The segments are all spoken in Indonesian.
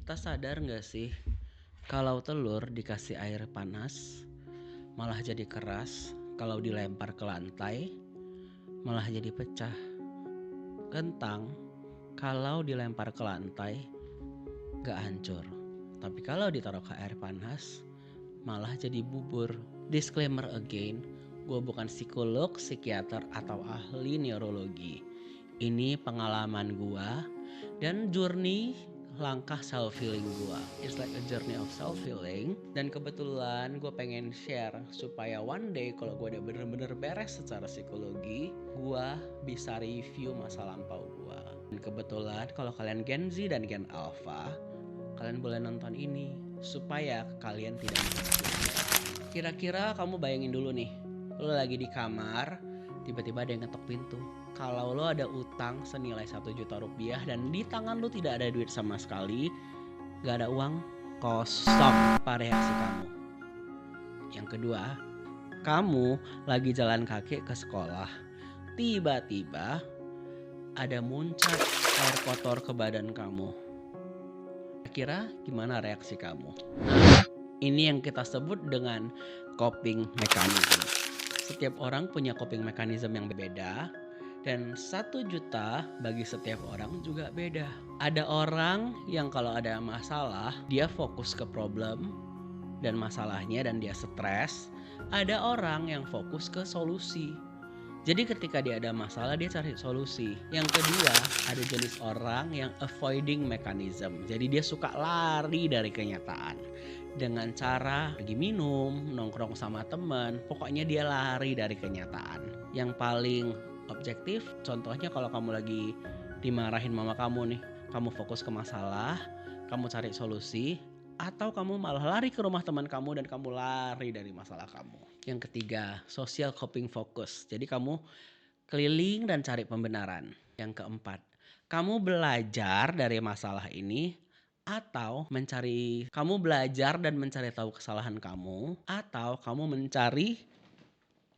Kita sadar nggak sih kalau telur dikasih air panas malah jadi keras, kalau dilempar ke lantai malah jadi pecah. Kentang kalau dilempar ke lantai gak hancur, tapi kalau ditaruh ke air panas malah jadi bubur. Disclaimer again, gue bukan psikolog, psikiater atau ahli neurologi. Ini pengalaman gue dan journey langkah self healing gue. It's like a journey of self healing. Dan kebetulan gue pengen share supaya one day kalau gue udah bener-bener beres secara psikologi, gue bisa review masa lampau gue. Dan kebetulan kalau kalian Gen Z dan Gen Alpha, kalian boleh nonton ini supaya kalian tidak mengalami. Kira-kira kamu bayangin dulu nih, lo lagi di kamar, tiba-tiba ada yang ngetok pintu. Kalau lo ada utang senilai 1 juta rupiah dan di tangan lo tidak ada duit sama sekali, gak ada uang, kosong. Apa reaksi kamu? Yang kedua, kamu lagi jalan kaki ke sekolah, tiba-tiba ada muncrat air kotor ke badan kamu. Kira gimana reaksi kamu? Nah, ini yang kita sebut dengan coping mechanism. Setiap orang punya coping mechanism yang berbeda, dan 1 juta bagi setiap orang juga beda. Ada orang yang kalau ada masalah dia fokus ke problem dan masalahnya dan dia stres. Ada orang yang fokus ke solusi. Jadi ketika dia ada masalah dia cari solusi. Yang kedua, ada jenis orang yang avoiding mechanism. Jadi dia suka lari dari kenyataan dengan cara pergi minum, nongkrong sama teman. Pokoknya dia lari dari kenyataan. Yang paling objektif, contohnya kalau kamu lagi dimarahin mama kamu nih, kamu fokus ke masalah, kamu cari solusi, atau kamu malah lari ke rumah teman kamu dan kamu lari dari masalah kamu. Yang ketiga, social coping focus. Jadi kamu keliling dan cari pembenaran. Yang keempat, kamu belajar dari masalah ini atau kamu belajar dan mencari tahu kesalahan kamu, atau kamu mencari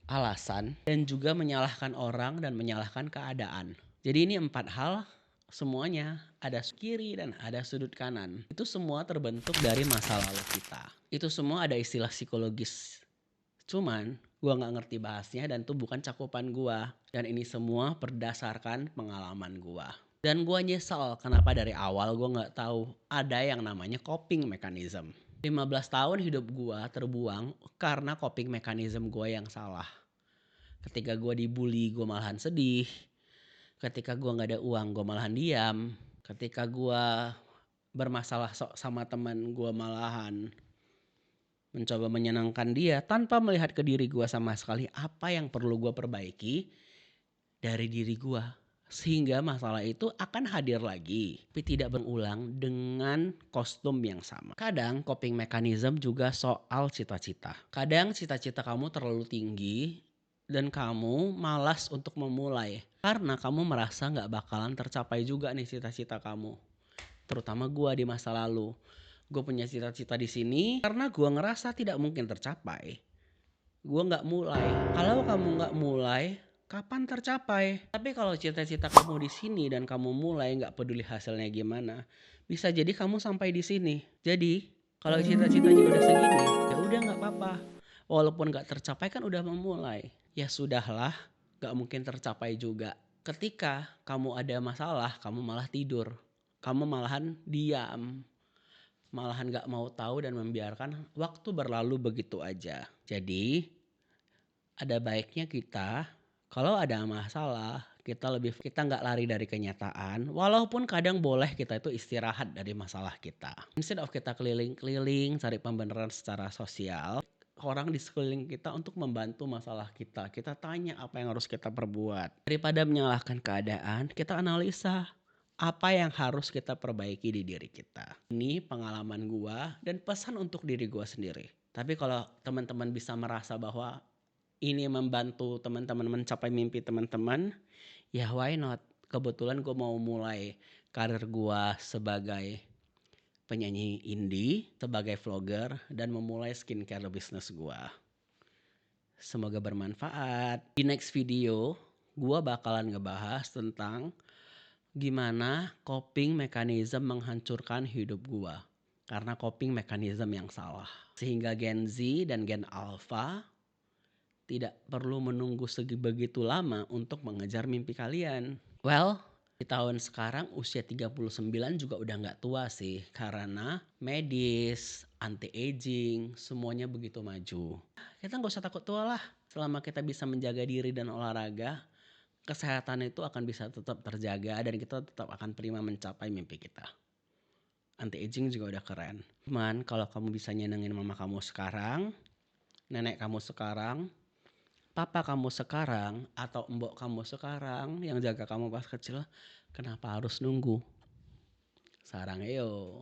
alasan dan juga menyalahkan orang dan menyalahkan keadaan. Jadi ini 4 hal, semuanya ada kiri dan ada sudut kanan. Itu semua terbentuk dari masa lalu kita. Itu semua ada istilah psikologis. Cuman gue gak ngerti bahasnya dan itu bukan cakupan gue. Dan ini semua berdasarkan pengalaman gue. Dan gue nyesel kenapa dari awal gue gak tahu ada yang namanya coping mechanism. 15 tahun hidup gue terbuang karena coping mechanism gue yang salah. Ketika gue dibully gue malahan sedih. Ketika gue gak ada uang gue malahan diam. Ketika gue bermasalah sama teman gue malahan mencoba menyenangkan dia tanpa melihat ke diri gue sama sekali apa yang perlu gue perbaiki dari diri gue. Sehingga masalah itu akan hadir lagi, tapi tidak berulang dengan kostum yang sama. Kadang coping mechanism juga soal cita-cita. Kadang cita-cita kamu terlalu tinggi dan kamu malas untuk memulai. Karena kamu merasa gak bakalan tercapai juga nih cita-cita kamu. Terutama gue di masa lalu. Gue punya cita-cita di sini karena gue ngerasa tidak mungkin tercapai. Gue gak mulai. Kalau kamu gak mulai, kapan tercapai? Tapi kalau cita-cita kamu di sini dan kamu mulai gak peduli hasilnya gimana, bisa jadi kamu sampai di sini. Jadi kalau cita-citanya udah segini, ya udah gak apa-apa. Walaupun gak tercapai kan udah memulai. Ya sudahlah, gak mungkin tercapai juga. Ketika kamu ada masalah, kamu malah tidur. Kamu malahan diam. Malahan gak mau tahu dan membiarkan waktu berlalu begitu aja. Jadi ada baiknya kita kalau ada masalah kita gak lari dari kenyataan. Walaupun kadang boleh kita itu istirahat dari masalah kita. Instead of kita keliling-keliling cari pembenaran secara sosial, orang di sekeliling kita untuk membantu masalah kita. Kita tanya apa yang harus kita perbuat. Daripada menyalahkan keadaan, kita analisa apa yang harus kita perbaiki di diri kita. Ini pengalaman gua dan pesan untuk diri gua sendiri. Tapi kalau teman-teman bisa merasa bahwa ini membantu teman-teman mencapai mimpi teman-teman, ya why not? Kebetulan gua mau mulai karir gua sebagai penyanyi indie, sebagai vlogger, dan memulai skincare business gua. Semoga bermanfaat. Di next video, gua bakalan ngebahas tentang Gimana coping mechanism menghancurkan hidup gua? Karena coping mechanism yang salah. Sehingga Gen Z dan Gen Alpha tidak perlu menunggu begitu lama untuk mengejar mimpi kalian. Well, di tahun sekarang usia 39 juga udah nggak tua sih. Karena medis, anti-aging, semuanya begitu maju. Kita nggak usah takut tua lah. Selama kita bisa menjaga diri dan olahraga, kesehatan itu akan bisa tetap terjaga dan kita tetap akan prima mencapai mimpi kita. Anti-aging juga udah keren. Cuman kalau kamu bisa nyenengin mama kamu sekarang, nenek kamu sekarang, papa kamu sekarang, atau mbok kamu sekarang yang jaga kamu pas kecil, kenapa harus nunggu? Sarang yo.